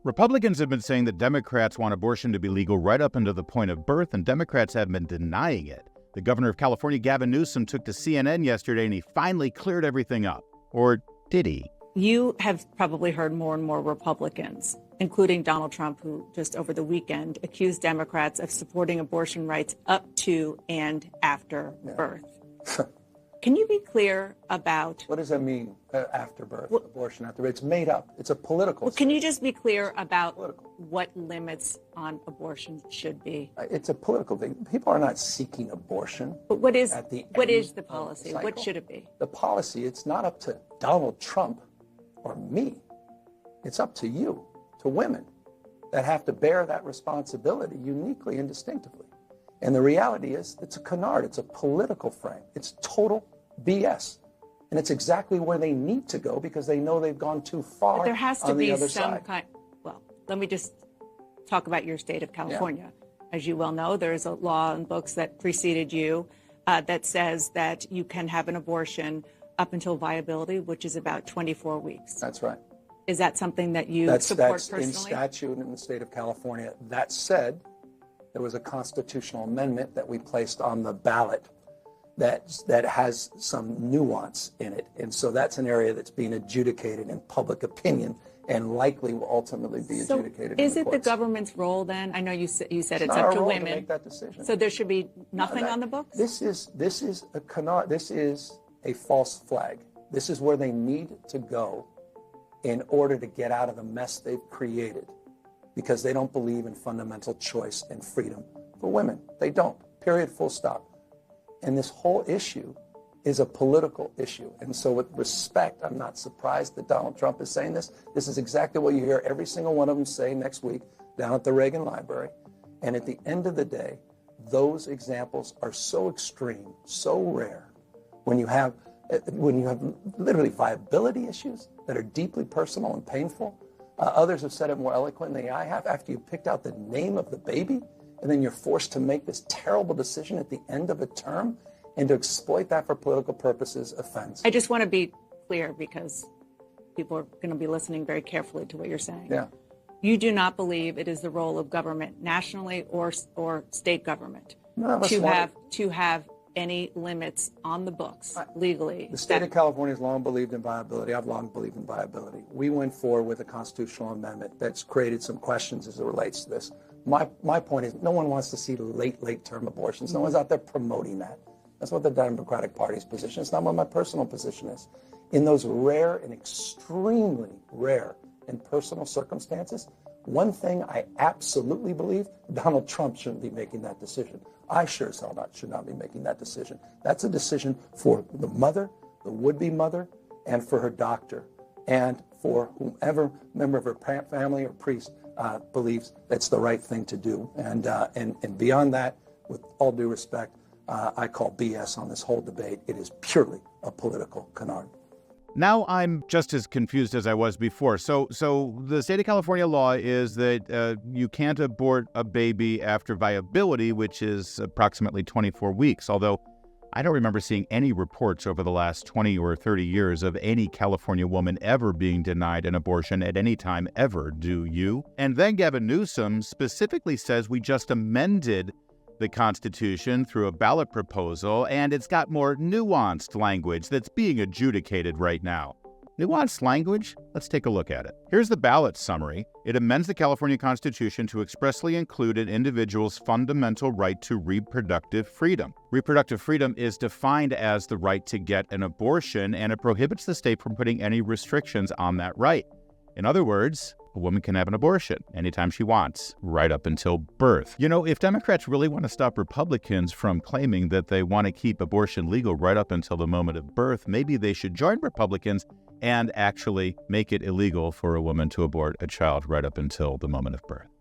Republicans have been saying that Democrats want abortion to be legal right up until the point of birth, and Democrats have been denying it. The governor of California, Gavin Newsom, took to CNN yesterday, and he finally cleared everything up. Or did he? You have probably heard more and more Republicans, including Donald Trump, who just over the weekend accused Democrats of supporting abortion rights up to and after birth. Can you be clear about... What does that mean, after birth, abortion after birth? It's made up. It's a political Can you just be clear about what limits on abortion should be? It's a political thing. People are not seeking abortion. But what is the policy? The What should it be? The policy, it's not up to Donald Trump or me. It's up to you, to women that have to bear that responsibility uniquely and distinctively. And the reality is, it's a canard. It's a political frame. It's total BS. And it's exactly where they need to go because they know they've gone too far. But there has to on the be other some side. kind. Well, let me just talk about your state of California. As you well know, there's a law in books that preceded you that says that you can have an abortion up until viability, which is about 24 weeks. That's right. Is that something that you support That's personally? in statute in the state of California. That said, there was a constitutional amendment that we placed on the ballot that has some nuance in it. And so that's an area that's being adjudicated in public opinion and likely will ultimately be adjudicated in is the it the courts. government's role then? I know you said it's not up our to role women. to make that decision. So there should be nothing on the books? This is a canard. This is a false flag. This is where they need to go in order to get out of the mess they've created because they don't believe in fundamental choice and freedom for women. They don't, period, full stop. And this whole issue is a political issue. And so with respect, I'm not surprised that Donald Trump is saying this. This is exactly what you hear every single one of them say next week down at the Reagan Library. And at the end of the day, those examples are so extreme, so rare. When you have literally viability issues that are deeply personal and painful, others have said it more eloquently than I have. After you picked out the name of the baby, and then you're forced to make this terrible decision at the end of a term, and to exploit that for political purposes offends. I just want to be clear because people are going to be listening very carefully to what you're saying. Yeah. You do not believe it is the role of government, nationally or state government, to have any limits on the books legally. The state of California has long believed in viability. I've long believed in viability. We went forward with a constitutional amendment that's created some questions as it relates to this. My point is, no one wants to see late term abortions. No one's out there promoting that. That's what the Democratic Party's position is. It's not what my personal position is. In those rare and extremely rare and personal circumstances, one thing I absolutely believe, Donald Trump shouldn't be making that decision. I sure as hell should not be making that decision. That's a decision for the mother, the would-be mother, and for her doctor, and for whomever member of her family or priest believes that's the right thing to do. And beyond that, with all due respect, I call BS on this whole debate. It is purely a political canard. Now I'm just as confused as I was before. So the state of California law is that you can't abort a baby after viability, which is approximately 24 weeks, although I don't remember seeing any reports over the last 20 or 30 years of any California woman ever being denied an abortion at any time ever, do you? And then Gavin Newsom specifically says we just amended the Constitution through a ballot proposal, and it's got more nuanced language that's being adjudicated right now. Nuanced language? Let's take a look at it. Here's the ballot summary. It amends the California Constitution to expressly include an individual's fundamental right to reproductive freedom. Reproductive freedom is defined as the right to get an abortion, and it prohibits the state from putting any restrictions on that right. In other words, a woman can have an abortion anytime she wants, right up until birth. You know, if Democrats really want to stop Republicans from claiming that they want to keep abortion legal right up until the moment of birth, maybe they should join Republicans and actually make it illegal for a woman to abort a child right up until the moment of birth.